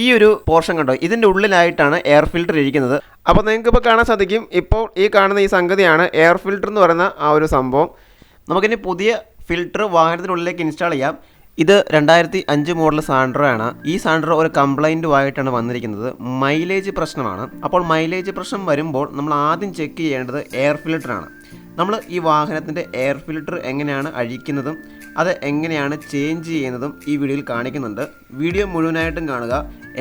ഈ ഒരു പോർഷൻ കണ്ടോ, ഇതിൻ്റെ ഉള്ളിലായിട്ടാണ് എയർ ഫിൽറ്റർ ഇരിക്കുന്നത്. അപ്പോൾ നിങ്ങൾക്ക് ഇപ്പോൾ കാണാൻ സാധിക്കും, ഇപ്പോൾ ഈ കാണുന്ന ഈ സംഗതിയാണ് എയർ ഫിൽറ്റർ എന്ന് പറയുന്ന ആ ഒരു സംഭവം. നമുക്കിനി പുതിയ ഫിൽറ്റർ വാഹനത്തിനുള്ളിലേക്ക് ഇൻസ്റ്റാൾ ചെയ്യാം. ഇത് 2005 മോഡൽ സാൻഡ്രോ ആണ്. ഈ സാൻഡ്രോ ഒരു കംപ്ലൈൻറ്റുമായിട്ടാണ് വന്നിരിക്കുന്നത്. മൈലേജ് പ്രശ്നമാണ്. അപ്പോൾ മൈലേജ് പ്രശ്നം വരുമ്പോൾ നമ്മൾ ആദ്യം ചെക്ക് ചെയ്യേണ്ടത് എയർ ഫിൽറ്ററാണ്. നമ്മൾ ഈ വാഹനത്തിൻ്റെ എയർ ഫിൽറ്റർ എങ്ങനെയാണ് അഴിക്കുന്നതും അത് എങ്ങനെയാണ് ചേഞ്ച് ചെയ്യുന്നതും ഈ വീഡിയോയിൽ കാണിക്കുന്നുണ്ട്. വീഡിയോ മുഴുവനായിട്ടും കാണുക.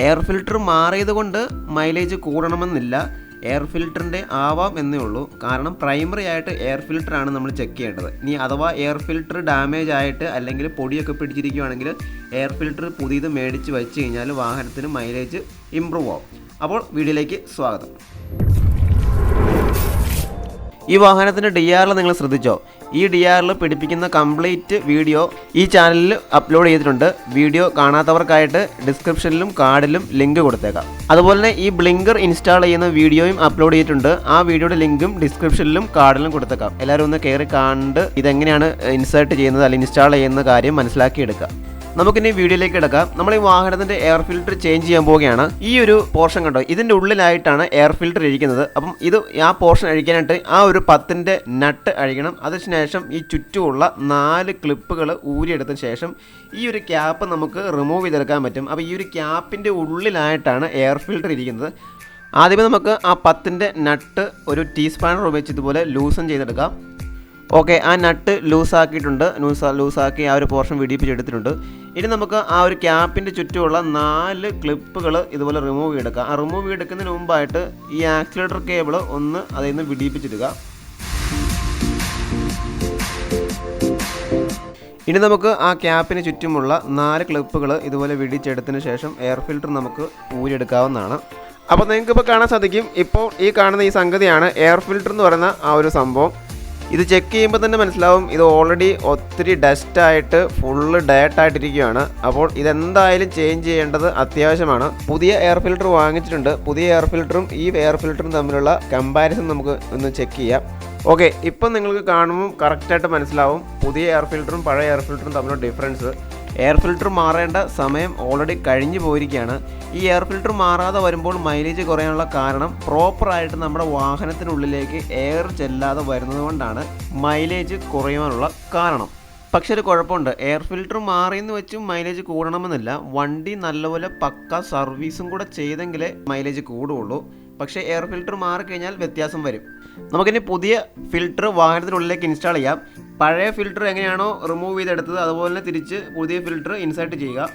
എയർ ഫിൽറ്റർ മാറിയത് കൊണ്ട് മൈലേജ് കൂടണമെന്നില്ല, എയർ ഫിൽറ്ററിൻ്റെ ആവാം എന്നേ ഉള്ളൂ. കാരണം പ്രൈമറി ആയിട്ട് എയർ ഫിൽറ്ററാണ് നമ്മൾ ചെക്ക് ചെയ്യേണ്ടത്. ഇനി അഥവാ എയർ ഫിൽറ്റർ ഡാമേജ് ആയിട്ട് അല്ലെങ്കിൽ പൊടിയൊക്കെ പിടിച്ചിരിക്കുകയാണെങ്കിൽ എയർ ഫിൽറ്റർ പുതിയത് മേടിച്ച് വെച്ച് കഴിഞ്ഞാൽ വാഹനത്തിന് മൈലേജ് ഇമ്പ്രൂവ് ആവും. അപ്പോൾ വീഡിയോയിലേക്ക് സ്വാഗതം. ഈ വാഹനത്തിൻ്റെ DRL നിങ്ങൾ ശ്രദ്ധിച്ചോ? ഈ DRL പിടിപ്പിക്കുന്ന കംപ്ലീറ്റ് വീഡിയോ ഈ ചാനലിൽ അപ്ലോഡ് ചെയ്തിട്ടുണ്ട്. വീഡിയോ കാണാത്തവർക്കായിട്ട് ഡിസ്ക്രിപ്ഷനിലും കാർഡിലും ലിങ്ക് കൊടുത്തേക്കാം. അതുപോലെ തന്നെ ഈ ബ്ലിങ്കർ ഇൻസ്റ്റാൾ ചെയ്യുന്ന വീഡിയോയും അപ്ലോഡ് ചെയ്തിട്ടുണ്ട്. ആ വീഡിയോയുടെ ലിങ്കും ഡിസ്ക്രിപ്ഷനിലും കാർഡിലും കൊടുത്തേക്കാം. എല്ലാവരും ഒന്ന് കയറി കണ്ട് ഇതെങ്ങനെയാണ് ഇൻസേർട്ട് ചെയ്യുന്നത് അല്ലെങ്കിൽ ഇൻസ്റ്റാൾ ചെയ്യുന്ന കാര്യം മനസ്സിലാക്കിയെടുക്കുക. നമുക്കിനി വീഡിയോയിലേക്ക് എടുക്കാം. നമ്മൾ ഈ വാഹനത്തിൻ്റെ എയർ ഫിൽറ്റർ ചേഞ്ച് ചെയ്യാൻ പോവുകയാണ്. ഈ ഒരു പോർഷൻ കണ്ടോ, ഇതിൻ്റെ ഉള്ളിലായിട്ടാണ് എയർ ഫിൽറ്റർ ഇരിക്കുന്നത്. അപ്പം ഇത് ആ പോർഷൻ അഴിക്കാനായിട്ട് ആ ഒരു 10ൻ്റെ നട്ട് അഴിക്കണം. അതിനുശേഷം ഈ ചുറ്റുമുള്ള 4 ക്ലിപ്പുകൾ ഊരിയെടുത്തതിന് ശേഷം ഈ ഒരു ക്യാപ്പ് നമുക്ക് റിമൂവ് ചെയ്തെടുക്കാൻ പറ്റും. അപ്പോൾ ഈ ഒരു ക്യാപ്പിൻ്റെ ഉള്ളിലായിട്ടാണ് എയർ ഫിൽറ്റർ ഇരിക്കുന്നത്. ആദ്യമേ നമുക്ക് ആ 10ൻ്റെ നട്ട് ഒരു ടീസ്പാനർ ഉപയോഗിച്ച് ഇതുപോലെ ലൂസൺ ചെയ്തെടുക്കാം. ഓക്കെ, ആ നട്ട് ലൂസാക്കിയിട്ടുണ്ട്. ലൂസാക്കി ആ ഒരു പോർഷൻ വിടിപ്പിച്ചെടുത്തിട്ടുണ്ട്. ഇനി നമുക്ക് ആ ഒരു ക്യാപ്പിൻ്റെ ചുറ്റുമുള്ള 4 ക്ലിപ്പുകൾ ഇതുപോലെ റിമൂവ് ചെയ്തെടുക്കാം. ആ റിമൂവ് ചെയ്തെടുക്കുന്നതിന് മുമ്പായിട്ട് ഈ ആക്സിലേറ്റർ കേബിൾ ഒന്ന് അതിൽ നിന്ന് വിടിപ്പിച്ചെടുക്കുക. ഇനി നമുക്ക് ആ ക്യാപ്പിന് ചുറ്റുമുള്ള 4 ക്ലിപ്പുകൾ ഇതുപോലെ വിടിച്ചെടുത്തതിന് ശേഷം എയർ ഫിൽറ്റർ നമുക്ക് ഊരിയെടുക്കാവുന്നതാണ്. അപ്പോൾ നിങ്ങൾക്കിപ്പോൾ കാണാൻ സാധിക്കും, ഇപ്പോൾ ഈ കാണുന്ന ഈ സംഗതിയാണ് എയർ ഫിൽറ്റർ എന്ന് പറയുന്ന ആ ഒരു സംഭവം. ഇത് ചെക്ക് ചെയ്യുമ്പോൾ തന്നെ മനസ്സിലാവും, ഇത് ഓൾറെഡി ഒത്തിരി ഡസ്റ്റായിട്ട് ഫുള്ള് ഡയറ്റായിട്ടിരിക്കുകയാണ്. അപ്പോൾ ഇതെന്തായാലും ചേഞ്ച് ചെയ്യേണ്ടത് അത്യാവശ്യമാണ്. പുതിയ എയർ ഫിൽറ്റർ വാങ്ങിച്ചിട്ടുണ്ട്. പുതിയ എയർ ഫിൽറ്ററും ഈ എയർ ഫിൽറ്ററും തമ്മിലുള്ള കമ്പാരിസൺ നമുക്ക് ഒന്ന് ചെക്ക് ചെയ്യാം. ഓക്കെ, ഇപ്പം നിങ്ങൾക്ക് കാണുമ്പോൾ കറക്റ്റായിട്ട് മനസ്സിലാവും പുതിയ എയർ ഫിൽറ്ററും പഴയ എയർ ഫിൽറ്ററും തമ്മിലുള്ള ഡിഫറൻസ്. എയർ ഫിൽറ്റർ മാറേണ്ട സമയം ഓൾറെഡി കഴിഞ്ഞു പോയിരിക്കുകയാണ്. ഈ എയർ ഫിൽറ്റർ മാറാതെ വരുമ്പോൾ മൈലേജ് കുറയാനുള്ള കാരണം പ്രോപ്പറായിട്ട് നമ്മുടെ വാഹനത്തിനുള്ളിലേക്ക് എയർ ചെല്ലാതെ വരുന്നത് കൊണ്ടാണ് മൈലേജ് കുറയാനുള്ള കാരണം. പക്ഷെ ഒരു കുഴപ്പമുണ്ട്, എയർ ഫിൽറ്റർ മാറിയെന്ന് വെച്ചും മൈലേജ് കൂടണമെന്നില്ല. വണ്ടി നല്ലപോലെ പക്ക സർവീസും കൂടെ ചെയ്തെങ്കിലേ മൈലേജ് കൂടുകയുള്ളൂ. പക്ഷേ എയർ ഫിൽറ്റർ മാറിക്കഴിഞ്ഞാൽ വ്യത്യാസം വരും. നമുക്കിനി പുതിയ ഫിൽറ്റർ വാഹനത്തിനുള്ളിലേക്ക് ഇൻസ്റ്റാൾ ചെയ്യാം. പഴയ ഫിൽറ്റർ എങ്ങനെയാണോ റിമൂവ് ചെയ്തെടുത്തത് അതുപോലെ തന്നെ തിരിച്ച് പുതിയ ഫിൽറ്റർ ഇൻസേർട്ട് ചെയ്യുക.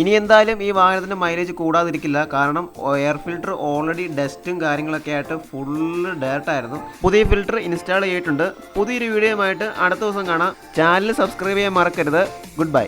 ഇനി എന്തായാലും ഈ വാഹനത്തിൻ്റെ മൈലേജ് കൂടാതിരിക്കില്ല. കാരണം എയർ ഫിൽറ്റർ ഓൾറെഡി ഡസ്റ്റും കാര്യങ്ങളൊക്കെ ആയിട്ട് ഫുള്ള് ഡയറക്റ്റായിരുന്നു. പുതിയ ഫിൽറ്റർ ഇൻസ്റ്റാൾ ചെയ്തിട്ടുണ്ട്. പുതിയൊരു വീഡിയോയുമായിട്ട് അടുത്ത ദിവസം കാണാം. ചാനൽ സബ്സ്ക്രൈബ് ചെയ്യാൻ മറക്കരുത്. Good bye.